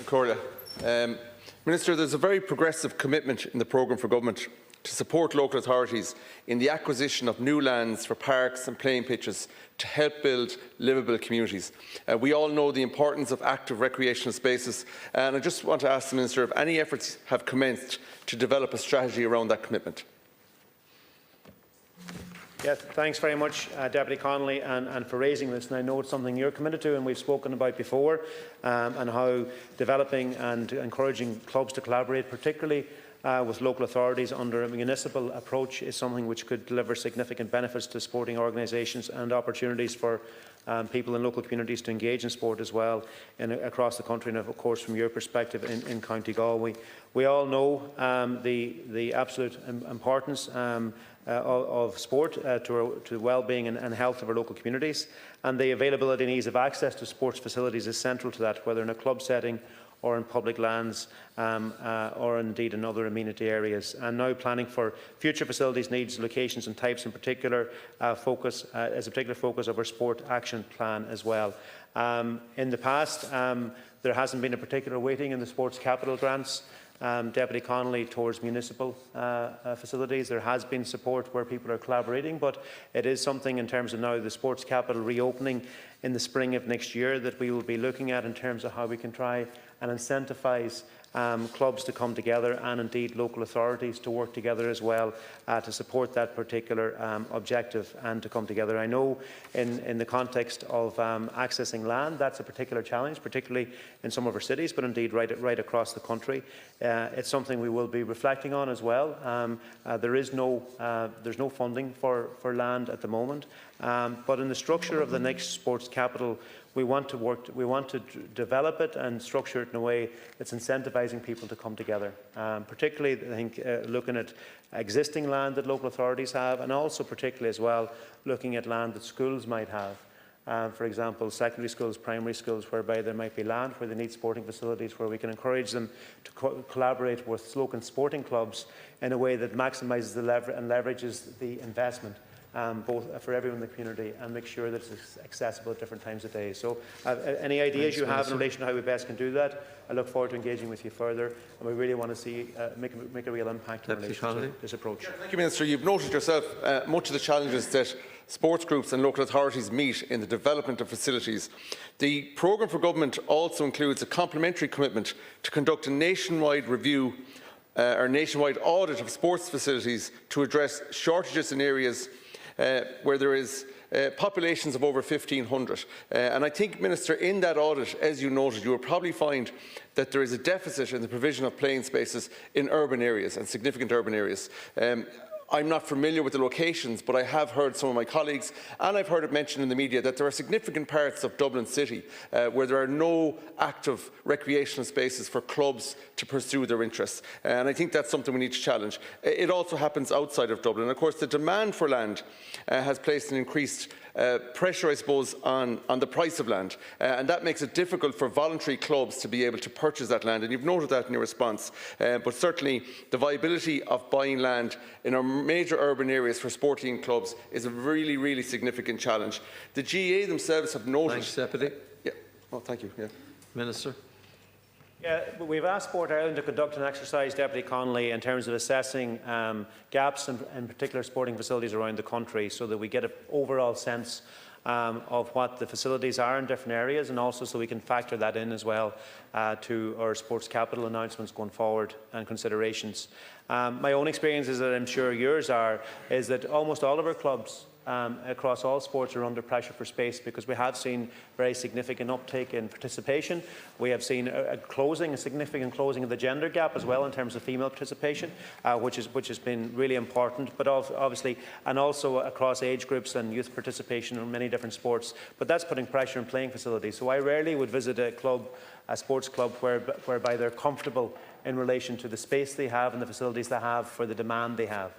Corla. Minister, there is a very progressive commitment in the programme for government to support local authorities in the acquisition of new lands for parks and playing pitches to help build livable communities. We all know the importance of active recreational spaces, and I just want to ask the Minister if any efforts have commenced to develop a strategy around that commitment. Yes, thanks very much, Deputy Connolly, and for raising this. And I know it's something you're committed to and we've spoken about before, and how developing and encouraging clubs to collaborate, particularly with local authorities under a municipal approach, is something which could deliver significant benefits to sporting organisations and opportunities for people in local communities to engage in sport as well across the country, and of course from your perspective in County Galway. We all know the absolute importance of sport to the well-being and health of our local communities, and the availability and ease of access to sports facilities is central to that, whether in a club setting or in public lands, or indeed in other amenity areas. And now planning for future facilities needs, locations and types in particular focus as a particular focus of our sport action plan as well. In the past, there hasn't been a particular weighting in the sports capital grants, Deputy Connolly, towards municipal facilities. There has been support where people are collaborating, but it is something in terms of now the sports capital reopening in the spring of next year that we will be looking at in terms of how we can try and incentivise clubs to come together, and indeed local authorities to work together as well to support that particular objective and to come together. I know in the context of accessing land, that's a particular challenge, particularly in some of our cities, but indeed right across the country. It's something we will be reflecting on as well. There's no funding for land at the moment, but in the structure of the next sports capital, we want to develop it and structure it in a way that's incentivising people to come together, particularly I think looking at existing land that local authorities have, and also particularly as well looking at land that schools might have. For example, secondary schools, primary schools, whereby there might be land where they need sporting facilities, where we can encourage them to collaborate with local sporting clubs in a way that maximises the and leverages the investment both for everyone in the community, and make sure that it's accessible at different times of day. So any ideas you have in relation to how we best can do that, I look forward to engaging with you further, and we really want to see make a real impact in relation to this approach. Thank you, Minister. You've noted yourself much of the challenges that sports groups and local authorities meet in the development of facilities. The programme for government also includes a complementary commitment to conduct a nationwide review or nationwide audit of sports facilities to address shortages in areas where there is populations of over 1,500. And I think, Minister, in that audit, as you noted, you will probably find that there is a deficit in the provision of playing spaces in urban areas and significant urban areas. I'm not familiar with the locations, but I have heard some of my colleagues, and I've heard it mentioned in the media, that there are significant parts of Dublin City where there are no active recreational spaces for clubs to pursue their interests. And I think that's something we need to challenge. It also happens outside of Dublin. And of course, the demand for land has placed an increased pressure, I suppose, on the price of land, and that makes it difficult for voluntary clubs to be able to purchase that land, and you've noted that in your response. But certainly the viability of buying land in our major urban areas for sporting clubs is a really, really significant challenge. The GAA themselves have noted... Thanks, Deputy. Yeah. Oh, thank you. Yeah. Minister. Yeah, we've asked Sport Ireland to conduct an exercise, Deputy Connolly, in terms of assessing gaps in particular sporting facilities around the country, so that we get an overall sense of what the facilities are in different areas, and also so we can factor that in as well to our sports capital announcements going forward and considerations. My own experience is that I'm sure yours is that almost all of our clubs across all sports are under pressure for space, because we have seen very significant uptake in participation. We have seen a significant closing of the gender gap as well in terms of female participation, which has been really important, but obviously, and also across age groups and youth participation in many different sports. But that's putting pressure on playing facilities. So I rarely would visit a sports club whereby they're comfortable in relation to the space they have and the facilities they have for the demand they have.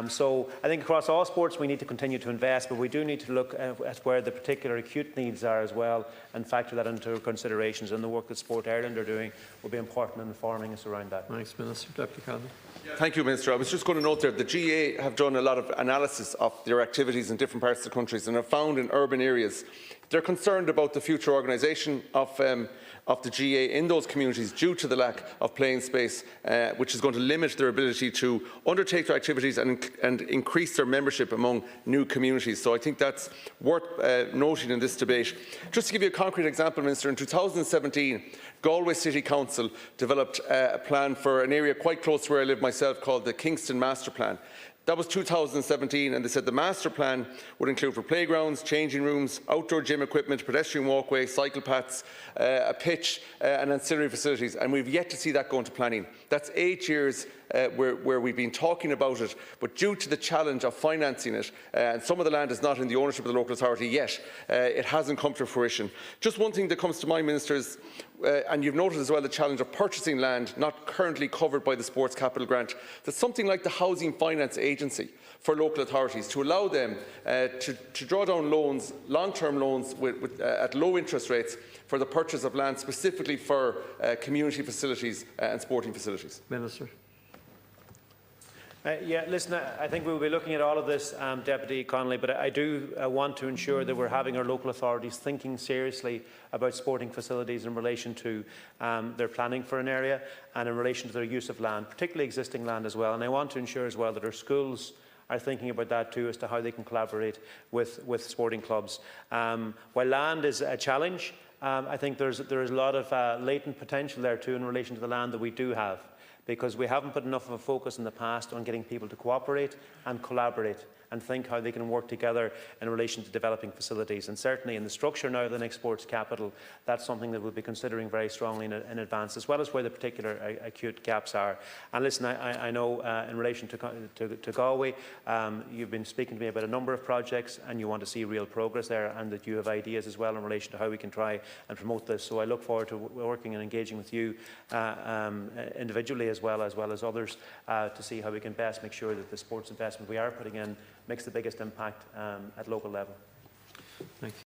So I think across all sports we need to continue to invest, but we do need to look at where the particular acute needs are as well, and factor that into considerations, and the work that Sport Ireland are doing will be important in informing us around that. Thanks, Minister. Deputy Connolly. Thank you, Minister. I was just going to note there, the GAA have done a lot of analysis of their activities in different parts of the country, and have found in urban areas they're concerned about the future organisation of of the GA in those communities due to the lack of playing space, which is going to limit their ability to undertake their activities and increase their membership among new communities. So I think that's worth noting in this debate. Just to give you a concrete example, Minister, in 2017, Galway City Council developed a plan for an area quite close to where I live myself called the Kingston Master Plan. That was 2017, and they said the master plan would include for playgrounds, changing rooms, outdoor gym equipment, pedestrian walkway, cycle paths, a pitch and ancillary facilities, and we've yet to see that go into planning. That's 8 years where we've been talking about it, but due to the challenge of financing it, and some of the land is not in the ownership of the local authority yet, it hasn't come to fruition. Just one thing that comes to mind, Minister, is, and you've noted as well the challenge of purchasing land not currently covered by the Sports Capital Grant, that something like the Housing Finance Agency for local authorities, to allow them to draw down loans, long-term loans at low interest rates for the purchase of land specifically for community facilities and sporting facilities. Minister. Yeah, listen, I think we will be looking at all of this, Deputy Connolly, but I do want to ensure that we're having our local authorities thinking seriously about sporting facilities in relation to their planning for an area and in relation to their use of land, particularly existing land as well. And I want to ensure as well that our schools are thinking about that too, as to how they can collaborate with sporting clubs. While land is a challenge, I think there is a lot of latent potential there too in relation to the land that we do have, because we haven't put enough of a focus in the past on getting people to cooperate and collaborate and think how they can work together in relation to developing facilities. And certainly in the structure now of the next sports capital, that's something that we'll be considering very strongly in advance, as well as where the particular acute gaps are. And listen, I know in relation to Galway, you've been speaking to me about a number of projects and you want to see real progress there, and that you have ideas as well in relation to how we can try and promote this. So I look forward to working and engaging with you individually as well as others to see how we can best make sure that the sports investment we are putting in makes the biggest impact at local level. Thank you.